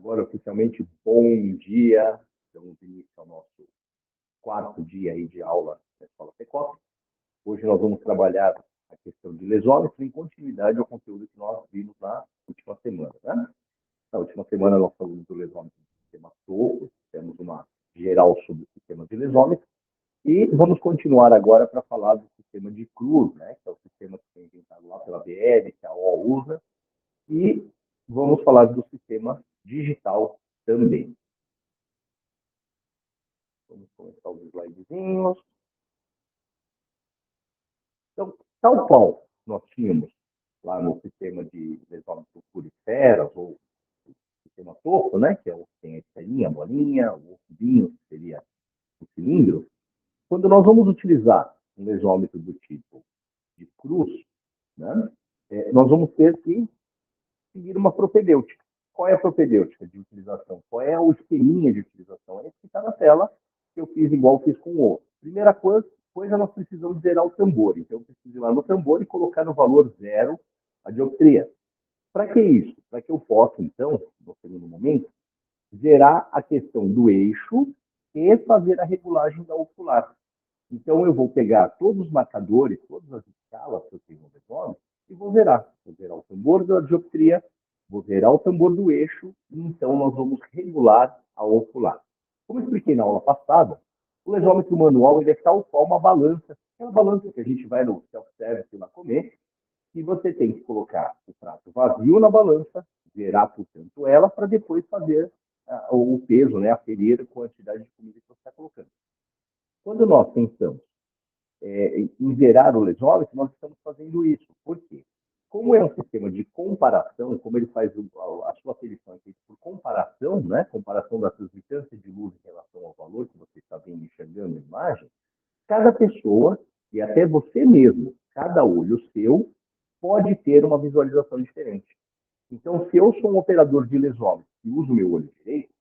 Agora, oficialmente, bom dia. Damos início ao nosso quarto dia aí de aula da Escola Secop. Hoje nós vamos trabalhar a questão de lesômetro em continuidade ao conteúdo que nós vimos na última semana. Né? Na última semana nós falamos do lesômetro do sistema TOCO, temos uma geral sobre o sistema de lesômetro, e vamos continuar agora para falar do sistema de Cruz, né? Que é o sistema que foi inventado lá pela BL, que a O usa, e vamos falar do sistema digital também. Vamos começar os slidezinhos. Então, tal qual nós tínhamos lá no sistema de lesômetro por esferas, ou sistema TOCO, né, que é o que tem a esferinha, a bolinha, o cubinho, que seria o cilindro. Quando nós vamos utilizar um lesômetro do tipo de cruz, né, nós vamos ter que seguir uma propedêutica. Qual é a propedêutica de utilização? Qual é o esqueminha de utilização? É esse que está na tela, que eu fiz igual fiz com o outro. Primeira coisa, nós precisamos zerar o tambor. Então, eu preciso ir lá no tambor e colocar no valor zero a dioptria. Para que isso? Para que eu possa, então, no segundo momento, zerar a questão do eixo e fazer a regulagem da ocular. Então, eu vou pegar todos os marcadores, todas as escalas que eu tenho no lesômetro e vou zerar. Vou zerar o tambor da dioptria, vou zerar o tambor do eixo, e então nós vamos regular a ocular. Como eu expliquei na aula passada, o lesômetro manual ele é tal qual uma balança, aquela balança que a gente vai no self-service lá comer, e você tem que colocar o prato vazio na balança, zerar, portanto, ela, para depois fazer o peso, né, aferir a quantidade de comida que você está colocando. Quando nós pensamos em zerar o lesômetro, nós estamos fazendo isso. Por quê? Como é um sistema de comparação, como ele faz a sua aferição é feita por comparação, né? Comparação da transmitância de luz em relação ao valor que você está vendo, enxergando na imagem, cada pessoa, e até você mesmo, cada olho seu, pode ter uma visualização diferente. Então, se eu sou um operador de lesômetro e uso o meu olho direito,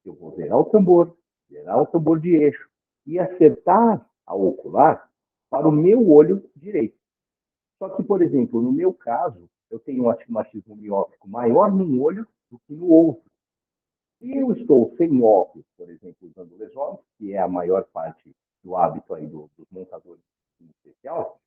eu vou zerar o tambor de eixo e acertar a ocular para o meu olho direito. Só que, por exemplo, no meu caso, eu tenho um astigmatismo miópico maior num olho do que no outro. Se eu estou sem óculos, por exemplo, usando lesômetro, que é a maior parte do hábito aí dos montadores em especial,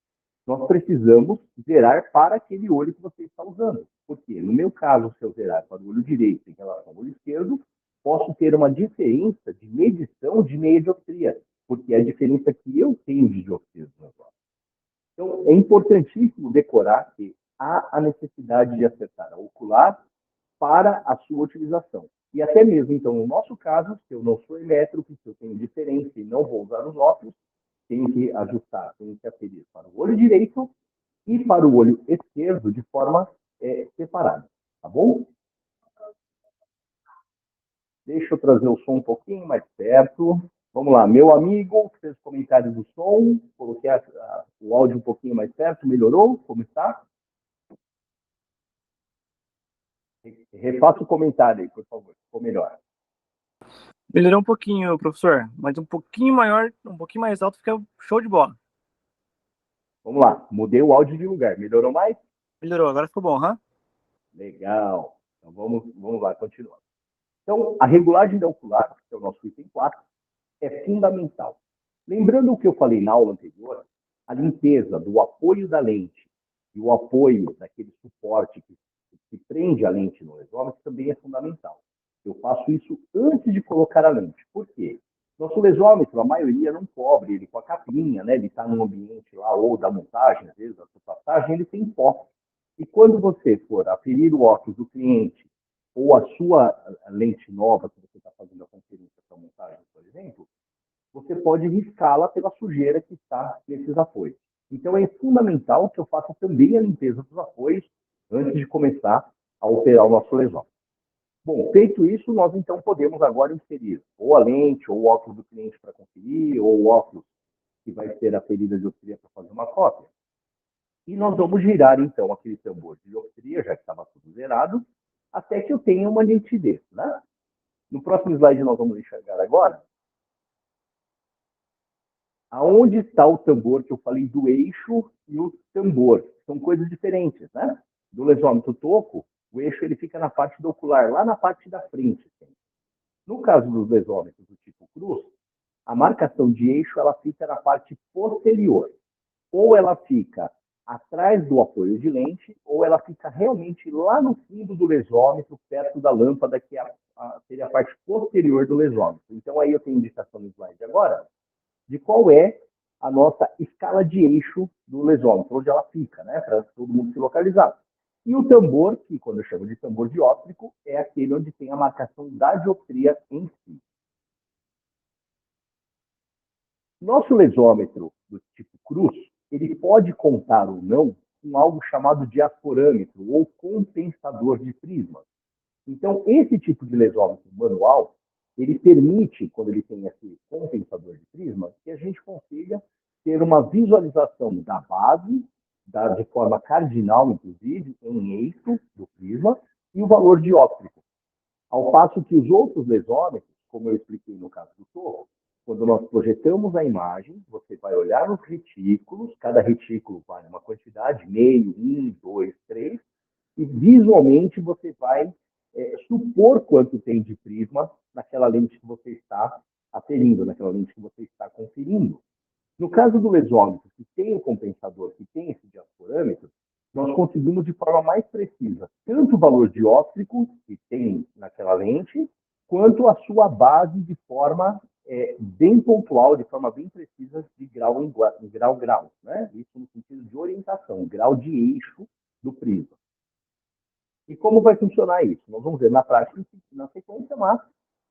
nós precisamos zerar para aquele olho que você está usando. Porque, no meu caso, se eu zerar para o olho direito em relação ao olho esquerdo, posso ter uma diferença de medição de meia dioptria, porque é a diferença que eu tenho de dioptria dos meus olhos. Então, é importantíssimo decorar que há a necessidade de acertar a ocular para a sua utilização. E até mesmo, então, no nosso caso, se eu não sou elétrico, se eu tenho diferença e não vou usar os óculos, tenho que ajustar, tenho que aferir para o olho direito e para o olho esquerdo de forma separada, tá bom? Deixa eu trazer o som um pouquinho mais perto. Vamos lá, meu amigo, fez comentários do som, coloquei o áudio um pouquinho mais perto, melhorou? Como está? Refaça o comentário aí, por favor, ficou melhor. Melhorou um pouquinho, professor, mas um pouquinho maior, um pouquinho mais alto, fica show de bola. Vamos lá, mudei o áudio de lugar, melhorou mais? Melhorou, agora ficou bom, hein? Legal, então vamos lá, continuando. Então, a regulagem da ocular, que é o nosso item 4, é fundamental. Lembrando o que eu falei na aula anterior, a limpeza do apoio da lente e o apoio daquele suporte que prende a lente no lesômetro também é fundamental. Eu faço isso antes de colocar a lente. Por quê? Nosso lesômetro, a maioria não cobre ele com a capinha, né? Ele está num ambiente lá, ou da montagem, às vezes, da sua passagem, ele tem pó. E quando você for aferir o óculos do cliente, ou a sua lente nova que você está fazendo a conferência para montagem, por exemplo, você pode riscá-la pela sujeira que está nesses apoios. Então, é fundamental que eu faça também a limpeza dos apoios antes de começar a operar o nosso lesômetro. Bom, feito isso, nós então podemos agora inserir ou a lente, ou o óculos do cliente para conferir, ou o óculos que vai ser aferida de dioptria para fazer uma cópia. E nós vamos girar, então, aquele tambor de dioptria, já que estava tudo zerado, até que eu tenha uma nitidez, né? No próximo slide nós vamos enxergar agora aonde está o tambor que eu falei do eixo e o tambor. São coisas diferentes, né? Do lesômetro TOCO, O eixo ele fica na parte do ocular, lá na parte da frente. No caso dos lesômetros do tipo cruz, a marcação de eixo ela fica na parte posterior. Ou ela fica atrás do apoio de lente, ou ela fica realmente lá no fundo do lesômetro, perto da lâmpada, que seria a parte posterior do lesômetro. Então, aí eu tenho indicação no slide agora de qual é a nossa escala de eixo do lesômetro, onde ela fica, né, para todo mundo se localizar. E o tambor, que quando eu chamo de tambor dióptrico, é aquele onde tem a marcação da dioptria em si. Nosso lesômetro do tipo cruz, ele pode contar ou não com algo chamado diaforâmetro ou compensador de prisma. Então, esse tipo de lesômetro manual, ele permite, quando ele tem esse compensador de prisma, que a gente consiga ter uma visualização da base, de forma cardinal, inclusive, em eixo do prisma, e o valor dióptrico. Ao passo que os outros lesômetros, como eu expliquei no caso do torro, quando nós projetamos a imagem, você vai olhar nos retículos, cada retículo vale uma quantidade, meio, 1, 2, 3, e visualmente você vai supor quanto tem de prisma naquela lente que você está aferindo, naquela lente que você está conferindo. No caso do lesômetro, que tem o compensador, que tem esse diaforâmetro, nós conseguimos de forma mais precisa tanto o valor dióptrico que tem naquela lente, quanto a sua base de forma bem pontual, de forma bem precisa, de grau em grau, né? Isso no sentido de orientação, grau de eixo do prisma. E como vai funcionar isso? Nós vamos ver na prática, na sequência, mas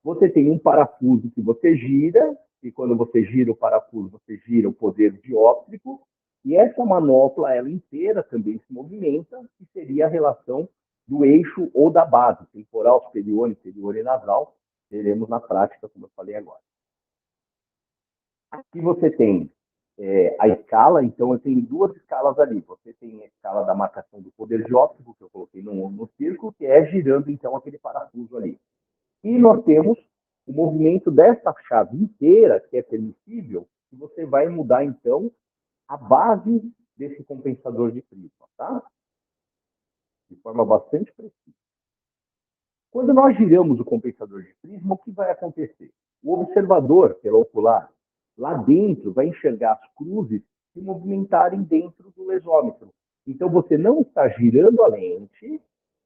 você tem um parafuso que você gira, e quando você gira o parafuso, você gira o poder dióptrico, e essa manopla, ela inteira também se movimenta, que seria a relação do eixo ou da base, temporal, superior, inferior e nasal, veremos na prática, como eu falei agora. Aqui você tem a escala, então eu tenho duas escalas ali. Você tem a escala da marcação do poder dióptrico, que eu coloquei no círculo, que é girando então aquele parafuso ali. E nós temos o movimento dessa chave inteira, que é permissível, que você vai mudar então a base desse compensador de prisma, tá? De forma bastante precisa. Quando nós giramos o compensador de prisma, o que vai acontecer? O observador, pelo ocular, lá dentro, vai enxergar as cruzes se movimentarem dentro do lesômetro. Então, você não está girando a lente,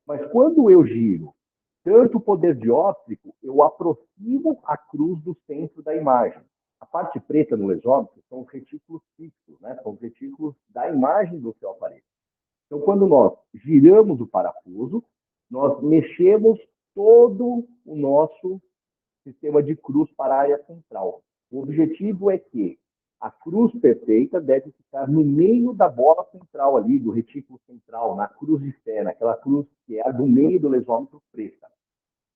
mas quando eu giro tanto o poder dióptrico, eu aproximo a cruz do centro da imagem. A parte preta no lesômetro são os retículos fixos, né? São os retículos da imagem do seu aparelho. Então, quando nós giramos o parafuso, nós mexemos todo o nosso sistema de cruz para a área central. O objetivo é que a cruz perfeita deve ficar no meio da bola central ali, do retículo central, na cruz externa, aquela cruz que é a do meio do lesômetro preta.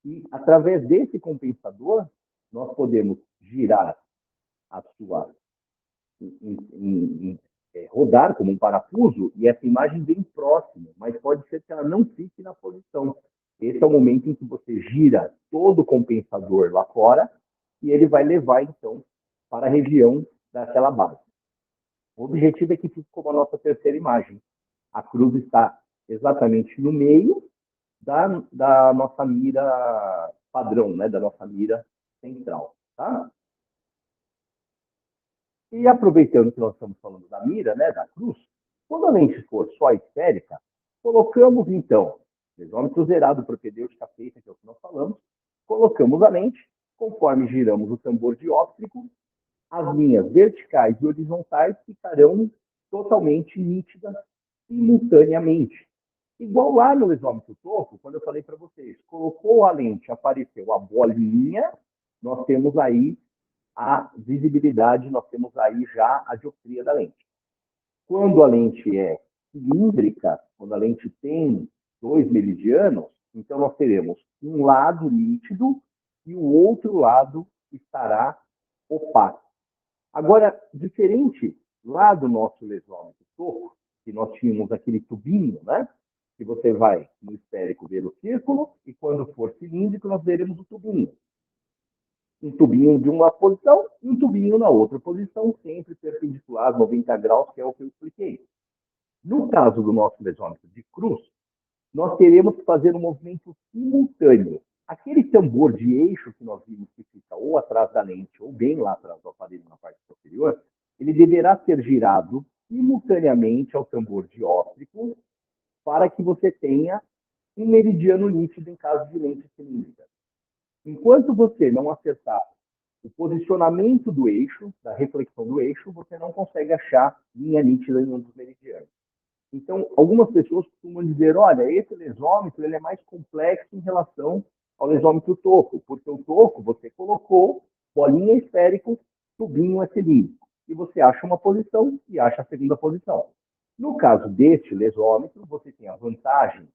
E, através desse compensador, nós podemos girar a sua... rodar como um parafuso e essa imagem vem próxima, mas pode ser que ela não fique na posição. Esse é o momento em que você gira todo o compensador lá fora e ele vai levar, então, para a região daquela base. O objetivo é que fique como a nossa terceira imagem. A cruz está exatamente no meio da nossa mira padrão, né? Da nossa mira central. Tá? E aproveitando que nós estamos falando da mira, né, da cruz, quando a lente for só esférica, colocamos, então, lesômetro zerado, propedêutica feita, que é o que nós falamos, colocamos a lente, conforme giramos o tambor dióptrico, as linhas verticais e horizontais ficarão totalmente nítidas simultaneamente. Igual lá no lesômetro torto, quando eu falei para vocês, colocou a lente, apareceu a bolinha, nós temos aí a visibilidade, nós temos aí já a dioptria da lente. Quando a lente é cilíndrica, quando a lente tem 2 meridianos, então nós teremos um lado nítido e o outro lado estará opaco. Agora, diferente lá do nosso lesômetro torto, que nós tínhamos aquele tubinho, né? Que você vai no esférico ver o círculo e quando for cilíndrico nós veremos o tubinho. Um tubinho de uma posição e um tubinho na outra posição, sempre perpendicular, 90 graus, que é o que eu expliquei. No caso do nosso lesômetro de cruz, nós teremos que fazer um movimento simultâneo. Aquele tambor de eixo que nós vimos que fica ou atrás da lente ou bem lá atrás do aparelho na parte superior, ele deverá ser girado simultaneamente ao tambor dióptrico para que você tenha um meridiano nítido em caso de lente cilíndrica. Enquanto você não acertar o posicionamento do eixo, da reflexão do eixo, você não consegue achar linha nítida em um dos meridianos. Então, algumas pessoas costumam dizer, olha, esse lesômetro ele é mais complexo em relação ao lesômetro toco, porque o toco você colocou bolinha esférico, tubinho é cilíndrico, e você acha uma posição e acha a segunda posição. No caso deste lesômetro, você tem a vantagem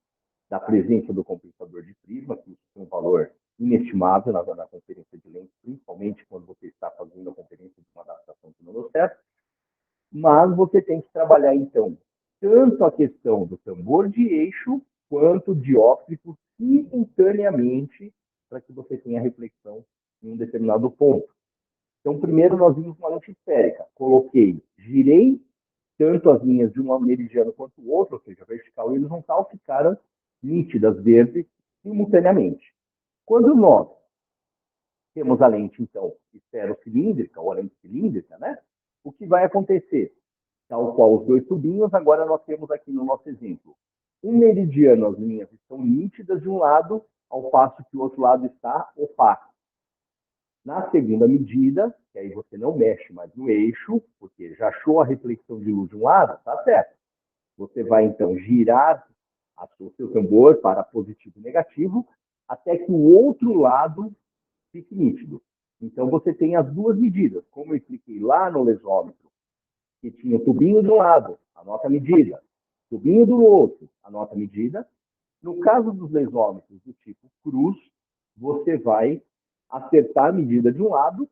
da presença do compensador de prisma, que tem um valor inestimável na conferência de lentes, principalmente quando você está fazendo a conferência de uma adaptação de monocesso, mas você tem que trabalhar, então, tanto a questão do tambor de eixo quanto dióptrico simultaneamente para que você tenha reflexão em um determinado ponto. Então, primeiro nós vimos uma lente esférica. Coloquei, girei tanto as linhas de um meridiano quanto o outro, ou seja, vertical e horizontal, ficaram nítidas, verdes, simultaneamente. Quando nós temos a lente, então, esferocilíndrica, ou a lente cilíndrica, né? O que vai acontecer? Tal qual os dois tubinhos, agora nós temos aqui no nosso exemplo. Um meridiano, as linhas estão nítidas de um lado, ao passo que o outro lado está opaco. Na segunda medida, que aí você não mexe mais no eixo, porque já achou a reflexão de luz de um lado, tá certo. Você vai, então, girar o seu tambor para positivo e negativo, até que o outro lado fique nítido. Então, você tem as duas medidas. Como eu expliquei lá no lesômetro, que tinha o tubinho de um lado, anota a medida. Tubinho do outro, anota a medida. No caso dos lesômetros do tipo cruz, você vai acertar a medida de um lado,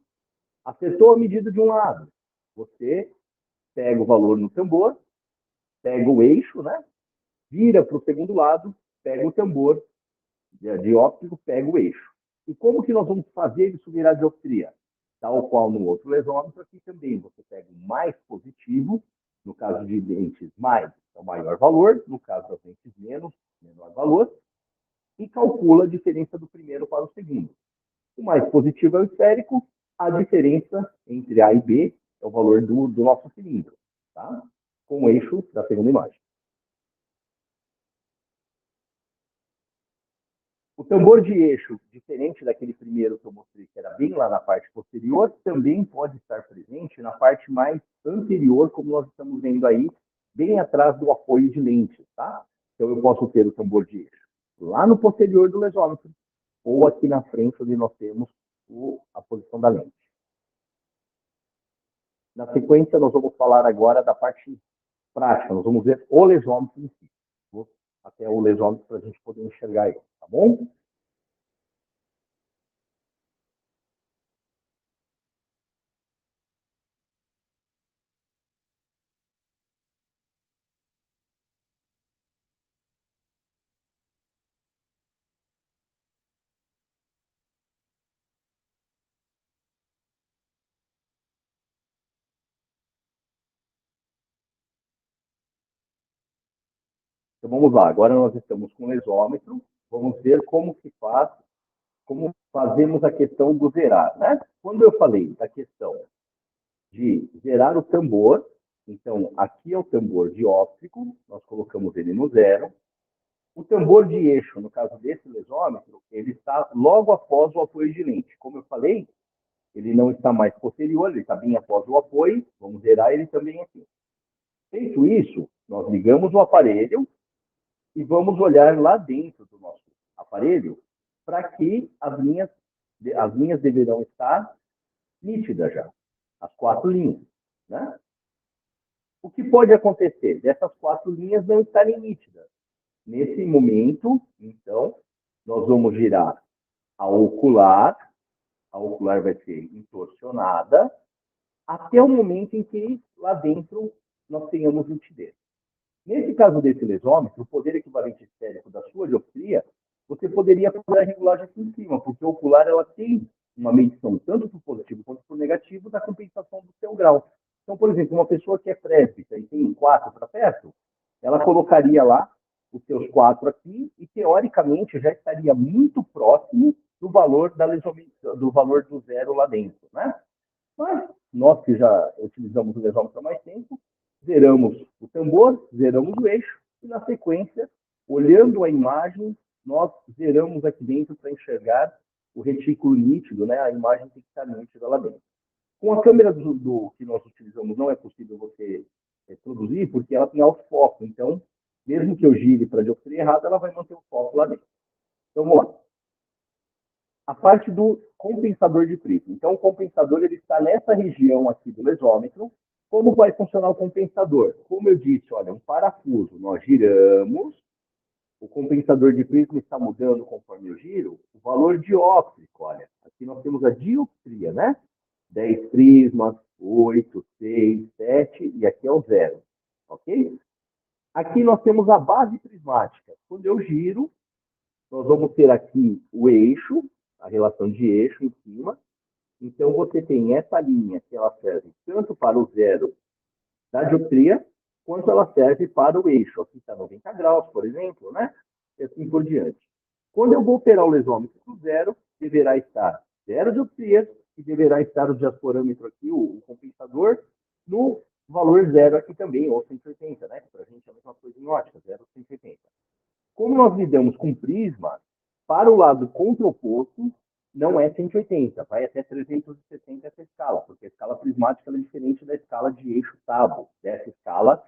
acertou a medida de um lado. Você pega o valor no tambor, pega o eixo, né? Vira para o segundo lado, pega o tambor de óptico, pega o eixo. E como que nós vamos fazer isso virar dioptria? Tal qual no outro lesômetro, aqui também você pega o mais positivo, no caso de lentes mais, é o maior valor, no caso das lentes menos, menor valor, e calcula a diferença do primeiro para o segundo. O mais positivo é o esférico, a diferença entre A e B é o valor do nosso cilindro, tá? Com o eixo da segunda imagem. O tambor de eixo, diferente daquele primeiro que eu mostrei, que era bem lá na parte posterior, também pode estar presente na parte mais anterior, como nós estamos vendo aí, bem atrás do apoio de lentes, tá? Então eu posso ter o tambor de eixo lá no posterior do lesômetro, ou aqui na frente, onde nós temos a posição da lente. Na sequência, nós vamos falar agora da parte prática, nós vamos ver o lesômetro em si. Vou até o lesômetro para a gente poder enxergar ele, tá bom? Então vamos lá, agora nós estamos com o lesômetro, vamos ver como se faz, como fazemos a questão do zerar, né? Quando eu falei da questão de zerar o tambor, então aqui é o tambor dióptrico, nós colocamos ele no zero. O tambor de eixo, no caso desse lesômetro, ele está logo após o apoio de lente. Como eu falei, ele não está mais posterior, ele está bem após o apoio, vamos zerar ele também aqui. Feito isso, nós ligamos o aparelho e vamos olhar lá dentro do nosso aparelho para que as linhas deverão estar nítidas já, as quatro linhas, né? O que pode acontecer? Dessas quatro linhas não estarem nítidas. Nesse momento, então, nós vamos girar a ocular vai ser entorcionada, até o momento em que lá dentro nós tenhamos nitidez. Nesse caso desse lesômetro, o poder equivalente esférico da sua dioptria, você poderia fazer a regulagem aqui em cima, porque a ocular ela tem uma medição tanto para o positivo quanto para o negativo da compensação do seu grau. Então, por exemplo, uma pessoa que é presbítera e tem 4 para perto, ela colocaria lá os seus 4 aqui e, teoricamente, já estaria muito próximo do valor, do valor do zero lá dentro, né? Mas nós que já utilizamos o lesômetro há mais tempo, zeramos o tambor, zeramos o eixo e, na sequência, olhando a imagem, nós zeramos aqui dentro para enxergar o retículo nítido, né? A imagem tem que estar nítida lá dentro. Com a câmera que nós utilizamos, não é possível você produzir, porque ela tem autofoco. Então, mesmo que eu gire para a dioptria errada, ela vai manter o foco lá dentro. Então, vamos lá. A parte do compensador de prisma. Então, o compensador ele está nessa região aqui do lesômetro. Como vai funcionar o compensador? Como eu disse, olha, um parafuso, nós giramos, o compensador de prisma está mudando conforme eu giro, o valor dióptrico, olha, aqui nós temos a dioptria, né? 10 prismas, 8, 6, 7, e aqui é o zero, ok? Aqui nós temos a base prismática. Quando eu giro, nós vamos ter aqui o eixo, a relação de eixo em cima. Então, você tem essa linha que ela serve tanto para o zero da dioptria, quanto ela serve para o eixo. Aqui está 90 graus, por exemplo, né? E assim por diante. Quando eu vou operar o lesômetro do zero, deverá estar zero dioptrias e deverá estar o diasporâmetro aqui, o compensador, no valor zero aqui também, ou 180, né? Para a gente é a mesma coisa em ótica, 0, 180. Como nós lidamos com prisma, para o lado contraoposto, não é 180, vai até 360 essa escala, porque a escala prismática é diferente da escala de eixo tábua, dessa escala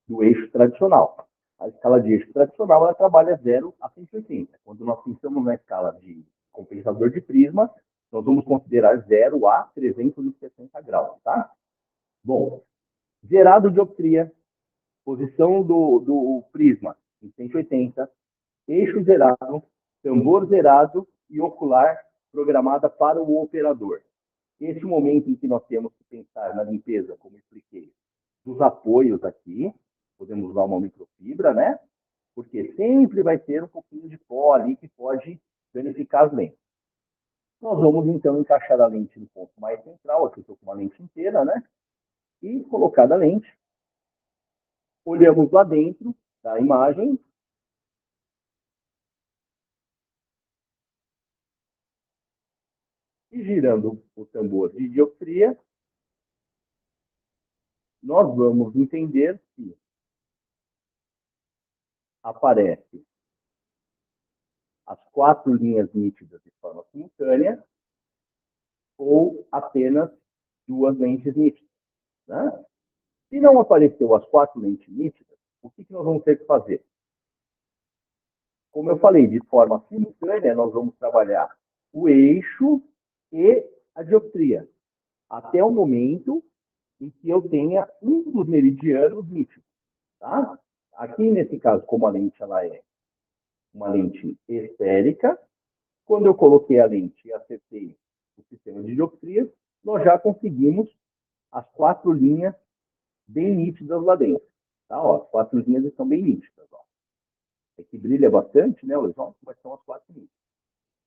do eixo tradicional. A escala de eixo tradicional ela trabalha 0 a 180. Quando nós pensamos na escala de compensador de prisma, nós vamos considerar 0 a 360 graus, tá? Bom, zerado dioptria, posição do prisma em 180, eixo zerado, tambor zerado e ocular programada para o operador. Esse momento em que nós temos que pensar na limpeza, como expliquei, dos apoios aqui, podemos usar uma microfibra, né? Porque sempre vai ter um pouquinho de pó ali que pode danificar as lentes. Nós vamos, então, encaixar a lente no ponto mais central, aqui eu estou com uma lente inteira, né? E colocada a lente, olhamos lá dentro da imagem, e girando o tambor de dioptria, nós vamos entender se aparece as 4 linhas nítidas de forma simultânea ou apenas 2 lentes nítidas. Né? Se não apareceu as 4 lentes nítidas, o que nós vamos ter que fazer? Como eu falei, de forma simultânea, nós vamos trabalhar o eixo e a dioptria, até o momento em que eu tenha um dos meridianos nítidos. Tá? Aqui, nesse caso, como a lente ela é uma lente esférica, quando eu coloquei a lente e acertei o sistema de dioptria, nós já conseguimos as 4 linhas bem nítidas lá dentro. Tá? Ó, as 4 linhas estão bem nítidas. Ó. É que brilha bastante, né, o horizonte, mas são as 4 linhas.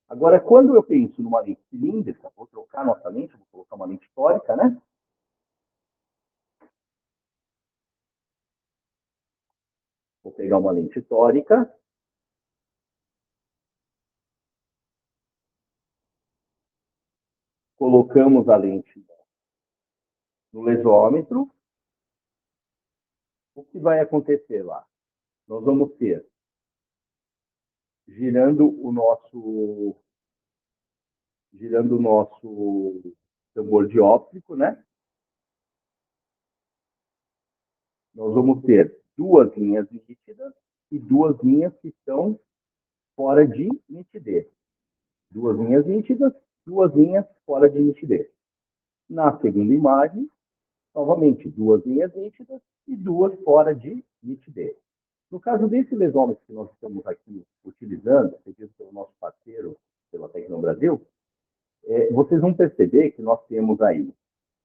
Agora, quando eu penso numa lente cilíndrica, vou trocar nossa lente, vou colocar uma lente tórica, né? Vou pegar uma lente tórica. Colocamos a lente no lesômetro. O que vai acontecer lá? Nós vamos ter, girando o nosso tambor dióptrico, né? Nós vamos ter 2 linhas nítidas e 2 linhas que estão fora de nitidez. 2 linhas nítidas, 2 linhas fora de nitidez. Na segunda imagem, novamente, 2 linhas nítidas e 2 fora de nitidez. No caso desse lesômetro que nós estamos aqui utilizando, seguido pelo nosso parceiro, pela Tecno Brasil, vocês vão perceber que nós temos aí,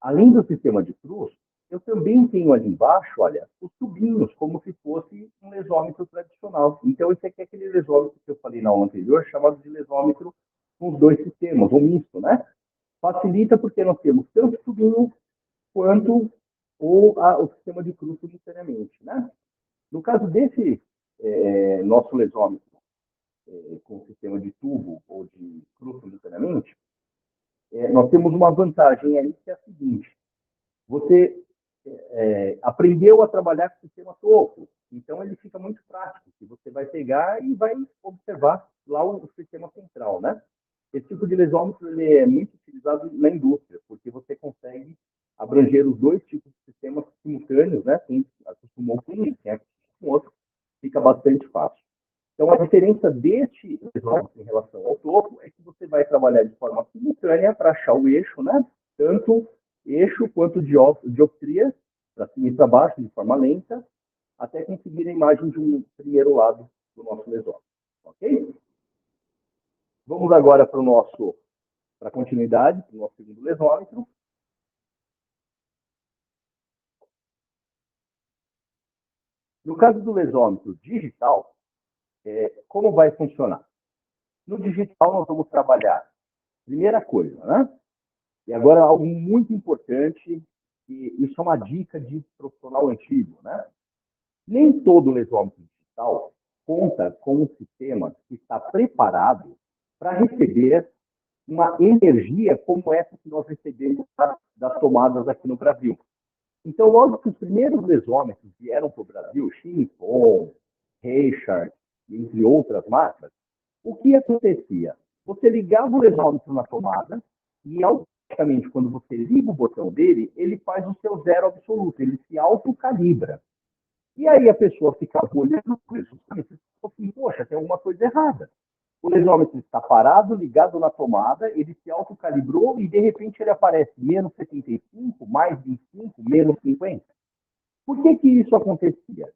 além do sistema de cruz, eu também tenho ali embaixo, olha, os tubinhos, como se fosse um lesômetro tradicional. Então, esse aqui é aquele lesômetro que eu falei na aula anterior, chamado de lesômetro com os 2 sistemas, ou misto, né? Facilita porque nós temos tanto tubinho quanto o sistema de cruz simultaneamente, né? No caso desse nosso lesômetro com sistema de tubo ou de cruz simultaneamente, nós temos uma vantagem aí que é a seguinte: você aprendeu a trabalhar com o sistema topo, então ele fica muito prático, que você vai pegar e vai observar lá o sistema central, né? Esse tipo de lesômetro ele é muito utilizado na indústria, porque você consegue abranger os dois tipos de sistemas simultâneos, né? Quem acostumou com um, quem acostumou com outro, fica bastante fácil. Então, a diferença deste lesômetro em relação ao topo é que você vai trabalhar de forma simultânea para achar o eixo, né? Tanto eixo quanto dioptria, para cima e para baixo, de forma lenta, até conseguir a imagem de um primeiro lado do nosso lesômetro. Ok? Vamos agora para a continuidade, para o nosso segundo lesômetro. No caso do lesômetro digital, como vai funcionar? No digital, nós vamos trabalhar, primeira coisa, né? E agora, algo muito importante, e isso é uma dica de profissional antigo, né? Nem todo lesômetro digital conta com um sistema que está preparado para receber uma energia como essa que nós recebemos das tomadas aqui no Brasil. Então, logo que os primeiros lesômetros vieram para o Brasil, Shinpon, Reichert, entre outras marcas, o que acontecia? Você ligava o lesômetro na tomada e, automaticamente, quando você liga o botão dele, ele faz o seu zero absoluto, ele se autocalibra. E aí a pessoa ficava olhando para isso e assim, poxa, tem alguma coisa errada. O lesômetro está parado, ligado na tomada, ele se autocalibrou e, de repente, ele aparece menos 75, mais 25, menos 50. Por que isso acontecia?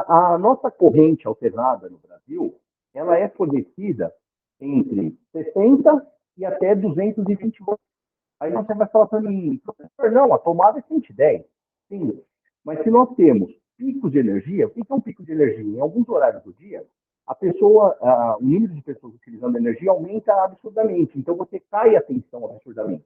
A nossa corrente alternada no Brasil, ela é fornecida entre 60 e até 220 volts. Aí você vai falar para mim, professor, não, a tomada é 110. Sim, mas se nós temos picos de energia, o que é um pico de energia? Em alguns horários do dia, o número de pessoas utilizando energia aumenta absurdamente. Então, você cai a tensão absurdamente.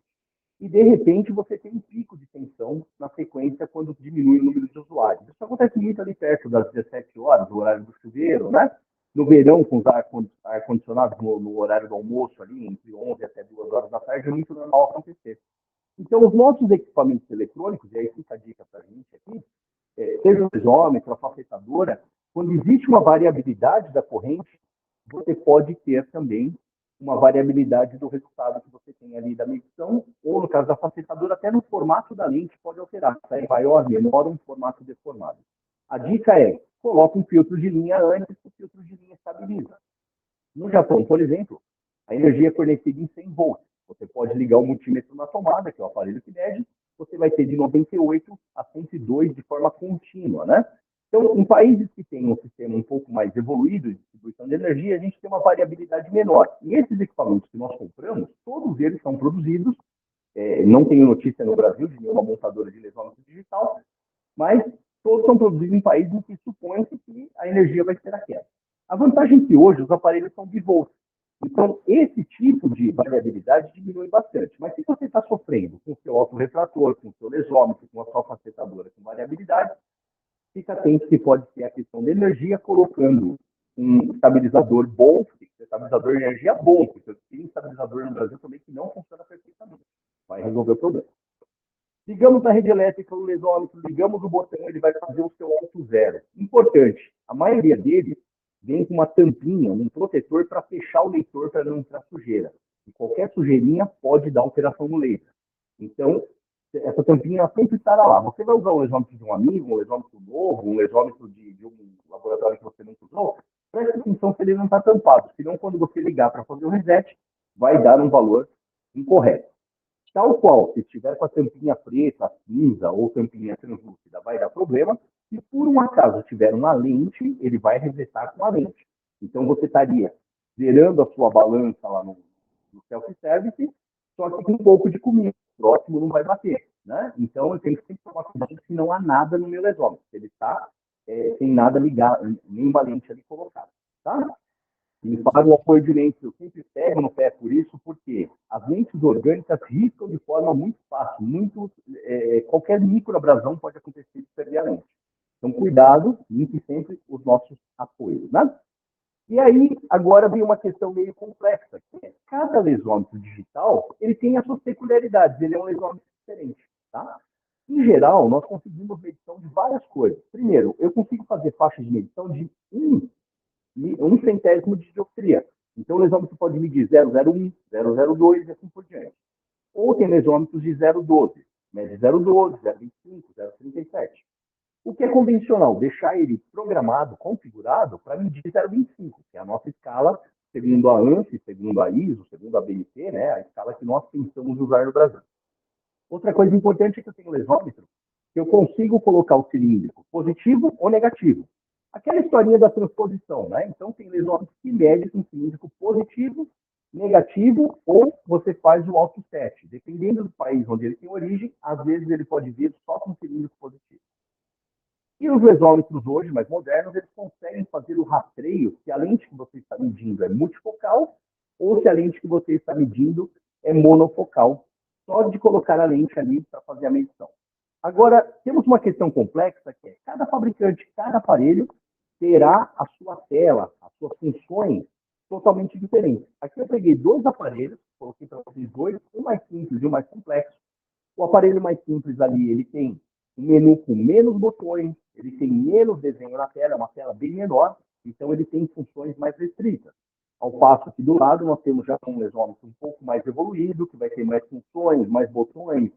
E, de repente, você tem um pico de tensão na sequência quando diminui o número de usuários. Isso acontece muito ali perto das 17 horas, no horário do chuveiro, né? No verão, com os ar-condicionados no horário do almoço, ali, entre 11 até 2 horas da tarde, é muito normal acontecer. Então, os nossos equipamentos eletrônicos, e aí fica a dica para a gente aqui, seja o isômetro, a facetadora, quando existe uma variabilidade da corrente, você pode ter também uma variabilidade do resultado que você tem ali da medição, ou no caso da facetadora, até no formato da lente pode alterar. Sai maior, menor, um formato deformado. A dica é, coloque um filtro de linha antes que o filtro de linha estabiliza. No Japão, por exemplo, a energia é fornecida em 100 volts. Você pode ligar o multímetro na tomada, que é o aparelho que mede, você vai ter de 98 a 102 de forma contínua, né? Então, em países que têm um sistema um pouco mais evoluído de distribuição de energia, a gente tem uma variabilidade menor. E esses equipamentos que nós compramos, todos eles são produzidos, não tenho notícia no Brasil de nenhuma montadora de lesômetro digital, mas todos são produzidos em países em que supõe-se que a energia vai ser aquela. A vantagem é que hoje os aparelhos são bivolts. Então, esse tipo de variabilidade diminui bastante. Mas se você está sofrendo com o seu autorretrator, com o seu lesômetro, com a sua facetadora com variabilidade, fica atento que pode ser a questão da energia, colocando um estabilizador bom, um estabilizador de energia bom, porque tem estabilizador no Brasil também que não funciona perfeitamente. Vai resolver o problema. Ligamos a rede elétrica, o lesômetro, ligamos o botão, ele vai fazer o seu alto zero. Importante, a maioria deles vem com uma tampinha, um protetor para fechar o leitor para não entrar sujeira. E qualquer sujeirinha pode dar alteração no laser. Então, essa tampinha sempre estará lá. Você vai usar o lesômetro de um amigo, um lesômetro novo, um lesômetro de um laboratório que você nunca usou, preste atenção se ele não está tampado. Senão, quando você ligar para fazer o reset, vai dar um valor incorreto. Tal qual, se estiver com a tampinha preta, cinza ou tampinha translúcida, vai dar problema. Se por um acaso tiver uma lente, ele vai resetar com a lente. Então, você estaria zerando a sua balança lá no self-service, só que com um pouco de comida. O próximo não vai bater. Né? Então, eu tenho que sempre tomar cuidado se não há nada no meu lesômetro. Se ele está sem nada ligado, nenhuma lente ali colocada. Tá? E para o apoio de lentes, eu sempre pego no pé por isso, porque as lentes orgânicas riscam de forma muito fácil. Qualquer microabrasão pode acontecer de perder a lente. Então, cuidado, limpe sempre os nossos apoios, né? E aí, agora vem uma questão meio complexa, que é, cada lesômetro digital, ele tem as suas peculiaridades, ele é um lesômetro diferente, tá? Em geral, nós conseguimos medição de várias coisas. Primeiro, eu consigo fazer faixa de medição de um centésimo de dioptria. Então, o lesômetro pode medir 0,01, 0,02 e assim por diante. Ou tem lesômetros de 0,12, mede 0,12, 0,25, 0,37. O que é convencional? Deixar ele programado, configurado para medir 0,25, que é a nossa escala, segundo a ANSI, segundo a ISO, segundo a BNT, né, a escala que nós pensamos usar no Brasil. Outra coisa importante é que eu tenho um lesômetro que eu consigo colocar o cilíndrico positivo ou negativo. Aquela historinha da transposição, né? Então, tem lesômetro que mede com cilíndrico positivo, negativo, ou você faz o offset. Dependendo do país onde ele tem origem, às vezes ele pode vir só com cilíndrico positivo. E os lesômetros hoje, mais modernos, eles conseguem fazer o rastreio se a lente que você está medindo é multifocal ou se a lente que você está medindo é monofocal. Só de colocar a lente ali para fazer a medição. Agora, temos uma questão complexa, que é cada fabricante, cada aparelho terá a sua tela, as suas funções totalmente diferentes. Aqui eu peguei dois aparelhos, coloquei para vocês dois, um mais simples e um mais complexo. O aparelho mais simples ali, ele tem um menu com menos botões, ele tem menos desenho na tela, é uma tela bem menor, então ele tem funções mais restritas. Ao passo que do lado nós temos já um lesômetro um pouco mais evoluído, que vai ter mais funções, mais botões,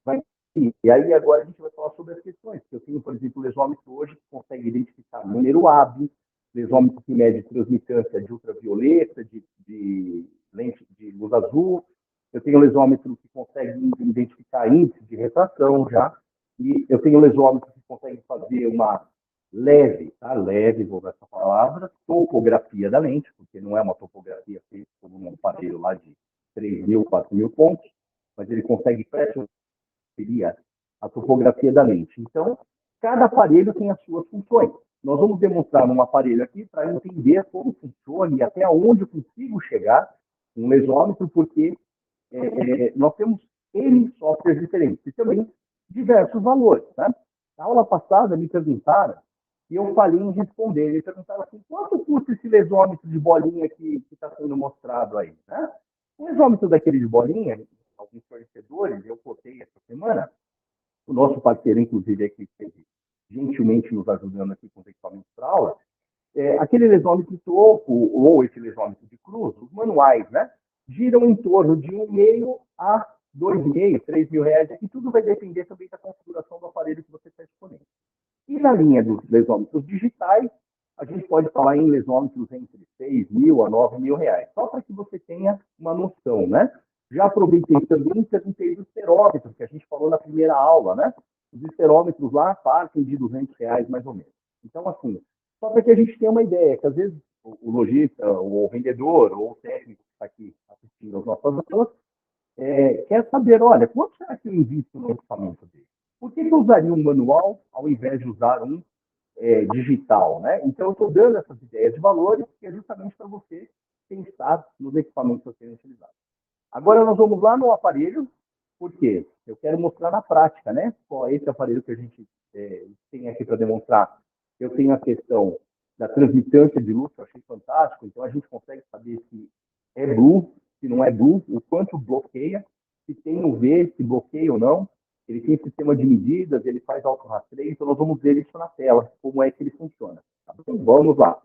vai. E aí agora a gente vai falar sobre as questões. Eu tenho, por exemplo, o lesômetro hoje que consegue identificar número AB, lesômetro que mede transmitância de ultravioleta, de lente de luz azul. Eu tenho lesômetro que consegue identificar índice de refração já. E eu tenho lesômetro que consegue fazer uma leve, tá? Leve, vou usar essa palavra, topografia da lente, porque não é uma topografia feita por um aparelho lá de 3.000, 4.000 pontos, mas ele consegue pressionar a topografia da lente. Então, cada aparelho tem as suas funções. Nós vamos demonstrar num aparelho aqui para entender como funciona e até onde eu consigo chegar um lesômetro, porque nós temos N softwares diferentes e também diversos valores. Né? Na aula passada, me perguntaram e eu falei em responder. Eles perguntaram assim, quanto custa esse lesômetro de bolinha que está sendo mostrado aí? Né? O lesômetro daquele de bolinha, alguns fornecedores, eu cotei essa semana, o nosso parceiro, inclusive, aqui, esteve gentilmente nos ajudando aqui com os equipamentos para aula, aquele lesômetro topo ou esse lesômetro de cruz, os manuais, né, giram em torno de 1,5 a 2,5, 3 mil reais, e tudo vai depender também da configuração do aparelho que você está escolhendo. E na linha dos lesômetros digitais, a gente pode falar em lesômetros entre 6 mil a 9 mil reais, só para que você tenha uma noção, né? Já aproveitei também e perguntei do esterômetro, que a gente falou na primeira aula, né? Os esterômetros lá partem de 200 reais, mais ou menos. Então, assim, só para que a gente tenha uma ideia, que às vezes o lojista, ou o vendedor, ou o técnico que está aqui assistindo às nossas aulas, quer saber, olha, quanto será que eu invisto no equipamento dele? Por que eu usaria um manual ao invés de usar um digital, né? Então, eu estou dando essas ideias de valores, que é justamente para você pensar nos equipamentos a serem utilizados. Agora, nós vamos lá no aparelho, porque eu quero mostrar na prática, né? Qual é esse aparelho que a gente tem aqui para demonstrar. Eu tenho a questão da transmitância de luz, que eu achei fantástico, então a gente consegue saber se é blue, se não é blue, o quanto bloqueia, se tem UV, se bloqueia ou não. Ele tem sistema de medidas, ele faz auto-rastreio, então nós vamos ver isso na tela, como é que ele funciona. Tá bom? Vamos lá.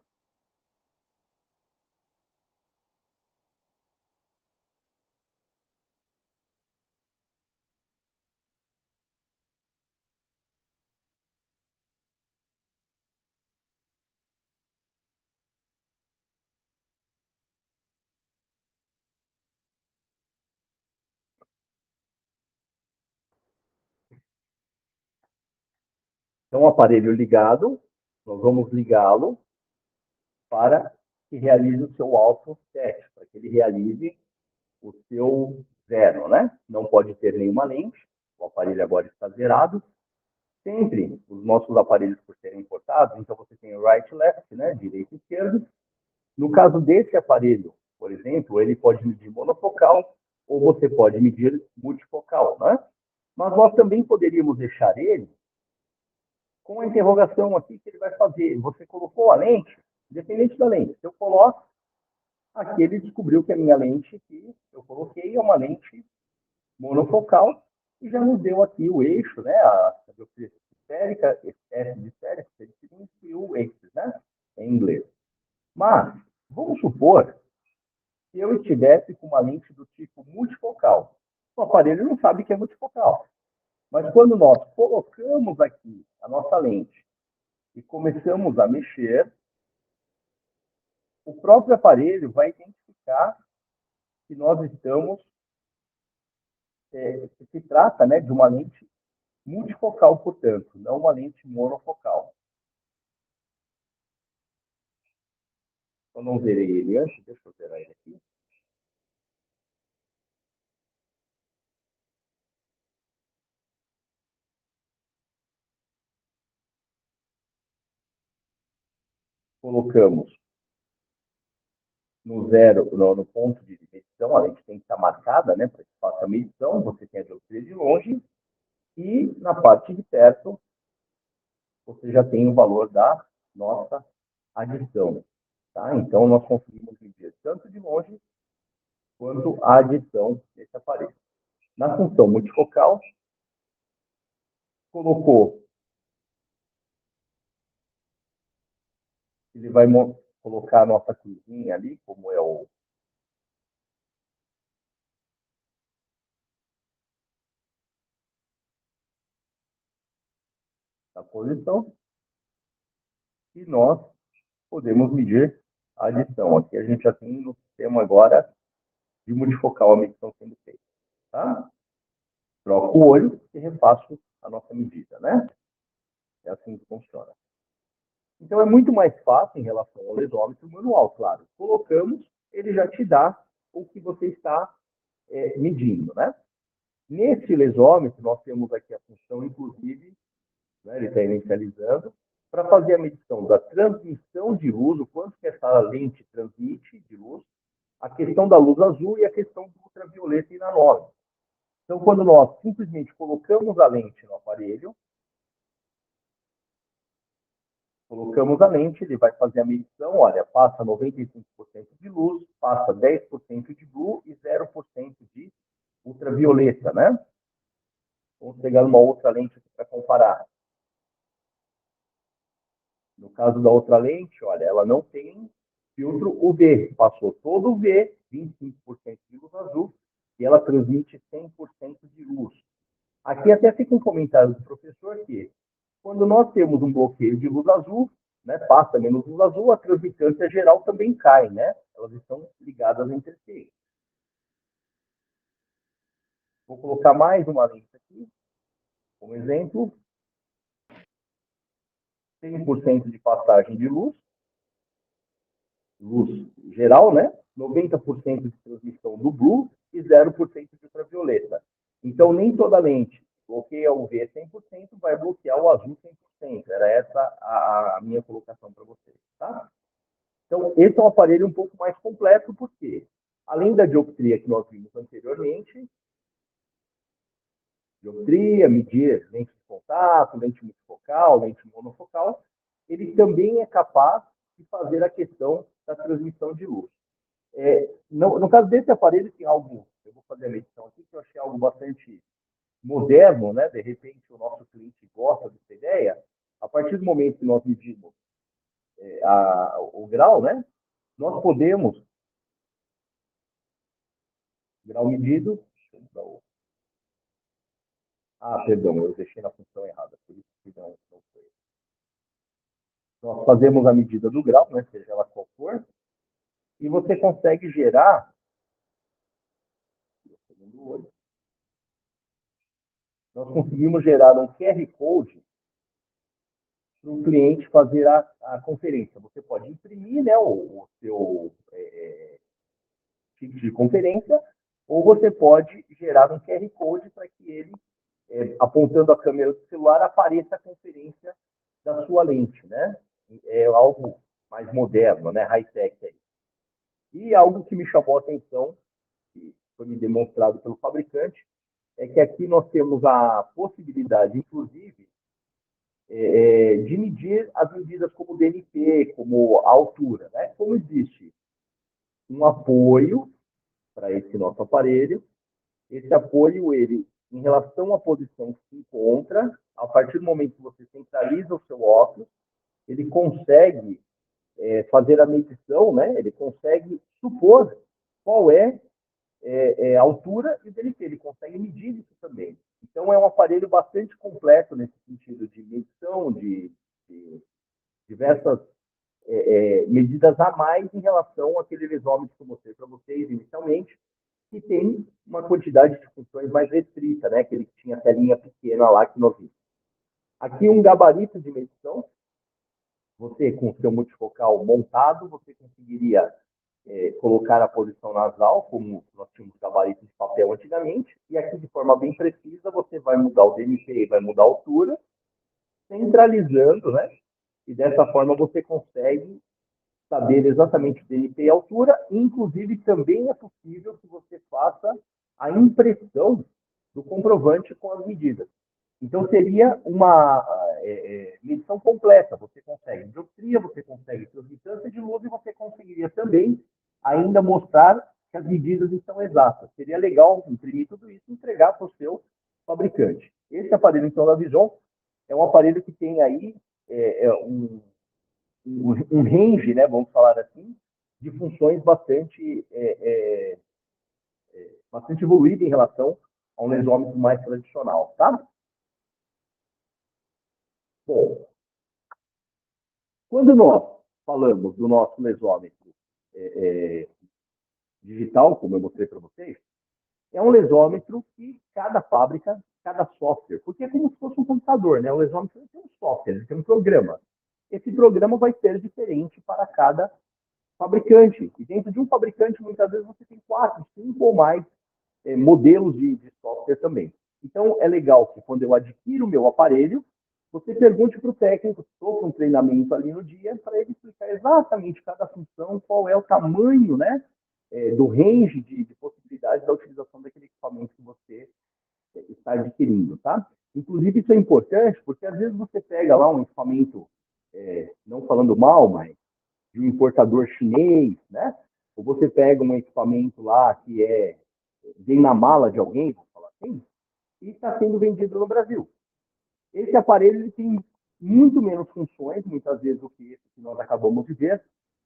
Então, o aparelho ligado, nós vamos ligá-lo para que realize o seu auto-teste, para que ele realize o seu zero, né? Não pode ter nenhuma lente, o aparelho agora está zerado. Sempre os nossos aparelhos, por serem importados, então você tem o right left, né? Direita e esquerda. No caso desse aparelho, por exemplo, ele pode medir monofocal ou você pode medir multifocal, né? Mas nós também poderíamos deixar ele com a interrogação aqui que ele vai fazer. Você colocou a lente, independente da lente. Se eu coloco, aqui ele descobriu que a minha lente que eu coloquei é uma lente monofocal e já nos deu aqui o eixo, né? A dioptria esférica, S de esférica, e o eixo, né? Em inglês. Mas, vamos supor que eu estivesse com uma lente do tipo multifocal. O aparelho não sabe que é multifocal. Mas quando nós colocamos aqui a nossa lente e começamos a mexer, o próprio aparelho vai identificar que nós estamos, que se trata, né, de uma lente multifocal, portanto, não uma lente monofocal. Eu não zerei ele antes, deixa eu zerar ele aqui. Colocamos no zero, no ponto de medição, a lente tem que estar marcada, né, para que faça a medição, você tem a dioptria de longe, e na parte de perto, você já tem o valor da nossa adição. Tá? Então, nós conseguimos medir tanto de longe quanto a adição desse aparelho. Na função multifocal, colocou, ele vai colocar a nossa cruzinha ali, como é a posição, e nós podemos medir a adição. Aqui a gente já tem no sistema agora de multifocal a medição sendo feita. Tá? Troco o olho e refaço a nossa medida, né? É assim que funciona. Então, é muito mais fácil em relação ao lesômetro manual, claro. Colocamos, ele já te dá o que você está medindo, né? Nesse lesômetro, nós temos aqui a função, inclusive, né, ele está inicializando, para fazer a medição da transmissão de luz, o quanto que essa lente transmite de luz, a questão da luz azul e a questão do ultravioleta e nanômetro. Então, quando nós simplesmente colocamos a lente no aparelho, colocamos a lente, ele vai fazer a medição, olha, passa 95% de luz, passa 10% de blue e 0% de ultravioleta, né? Vamos pegar uma outra lente para comparar. No caso da outra lente, olha, ela não tem filtro UV, passou todo o V, 25% de luz azul, e ela transmite 100% de luz. Aqui até fica um comentário do professor que, quando nós temos um bloqueio de luz azul, né, passa menos luz azul, a transmitância geral também cai, né? Elas estão ligadas entre si. Vou colocar mais uma lente aqui, como exemplo. 100% de passagem de luz, luz geral, né? 90% de transmissão do blue e 0% de ultravioleta. Então, nem toda lente bloqueia o V 100%, vai bloquear o azul 100%. Era essa a minha colocação para vocês, tá? Então, esse é um aparelho um pouco mais completo, porque, além da dioptria que nós vimos anteriormente, dioptria, medir lente de contato, lente multifocal, lente monofocal, ele também é capaz de fazer a questão da transmissão de luz. No caso desse aparelho, tem algo, eu vou fazer a medição aqui, que eu achei algo bastante moderno, né? De repente, o nosso cliente gosta dessa ideia. A partir do momento que nós medimos o grau, né? Nós podemos, grau medido, perdão, eu deixei na função errada, por isso que não foi. Nós fazemos a medida do grau, né? Seja ela qual for, e você consegue gerar, segundo olho, nós conseguimos gerar um QR Code para o cliente fazer a conferência. Você pode imprimir, né, o seu tipo de conferência, ou você pode gerar um QR Code para que ele, apontando a câmera do celular, apareça a conferência da sua lente, né? É algo mais moderno, né, high-tech. E algo que me chamou a atenção, que foi me demonstrado pelo fabricante, é que aqui nós temos a possibilidade, inclusive, de medir as medidas como o DNP, como a altura, né? Como existe um apoio para esse nosso aparelho, esse apoio, ele, em relação à posição que se encontra, a partir do momento que você centraliza o seu óculos, ele consegue fazer a medição, né? Ele consegue supor qual a altura e o DNP, ele consegue medir isso também. Então, é um aparelho bastante completo nesse sentido de medição, de diversas medidas a mais em relação àquele lesômetro que eu mostrei para vocês inicialmente, que tem uma quantidade de funções mais restrita, né? Aquele que tinha a telinha pequena lá que nós vimos. Aqui um gabarito de medição. Você, com o seu multifocal montado, você conseguiria colocar a posição nasal, como nós tínhamos gabaritos de papel antigamente, e aqui de forma bem precisa você vai mudar o DNP e vai mudar a altura, centralizando, né? E dessa forma você consegue saber exatamente o DNP e a altura, e inclusive também é possível que você faça a impressão do comprovante com as medidas. Então, seria uma medição completa. Você consegue dioptria, você consegue transmitância de luz e você conseguiria também ainda mostrar que as medidas estão exatas. Seria legal imprimir tudo isso e entregar para o seu fabricante. Esse aparelho, então, da Vision, é um aparelho que tem aí um range, né, vamos falar assim, de funções bastante evoluído em relação a um lesômetro mais tradicional, tá? Bom, quando nós falamos do nosso lesômetro digital, como eu mostrei para vocês, é um lesômetro que cada fábrica, cada software, porque é como se fosse um computador, né? O lesômetro tem um software, tem um programa. Esse programa vai ser diferente para cada fabricante. E dentro de um fabricante, muitas vezes você tem 4, 5 ou mais modelos de software também. Então, é legal que quando eu adquiro o meu aparelho, você pergunte para o técnico, estou com um treinamento ali no dia, para ele explicar exatamente cada função, qual é o tamanho, né, do range de possibilidades da utilização daquele equipamento que você está adquirindo, tá? Inclusive, isso é importante, porque às vezes você pega lá um equipamento, não falando mal, mas de um importador chinês, né? Ou você pega um equipamento lá que vem na mala de alguém, vamos falar assim, e está sendo vendido no Brasil. Esse aparelho ele tem muito menos funções, muitas vezes, do que esse que nós acabamos de ver.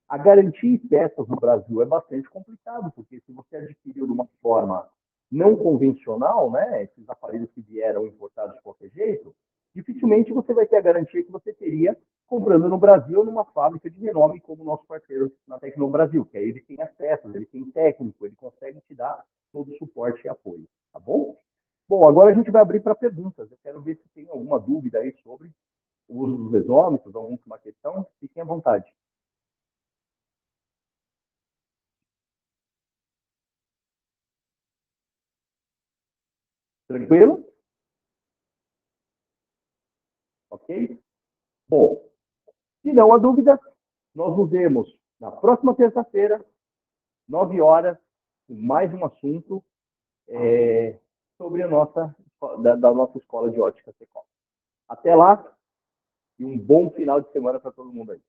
A garantia de peças no Brasil é bastante complicado, porque se você adquiriu de uma forma não convencional, né, esses aparelhos que vieram importados de qualquer jeito, dificilmente você vai ter a garantia que você teria comprando no Brasil numa fábrica de renome como o nosso parceiro na Tecno Brasil, que aí ele tem acesso, ele tem técnico, ele consegue te dar todo o suporte e apoio, tá bom? Bom, agora a gente vai abrir para perguntas. Eu quero ver se tem alguma dúvida aí sobre o uso dos lesômetros, alguma questão. Fiquem à vontade. Tranquilo? Ok? Bom, se não há dúvida, nós nos vemos na próxima terça-feira, 9 horas, com mais um assunto sobre da nossa escola de ótica Secom. Até lá e um bom final de semana para todo mundo aí.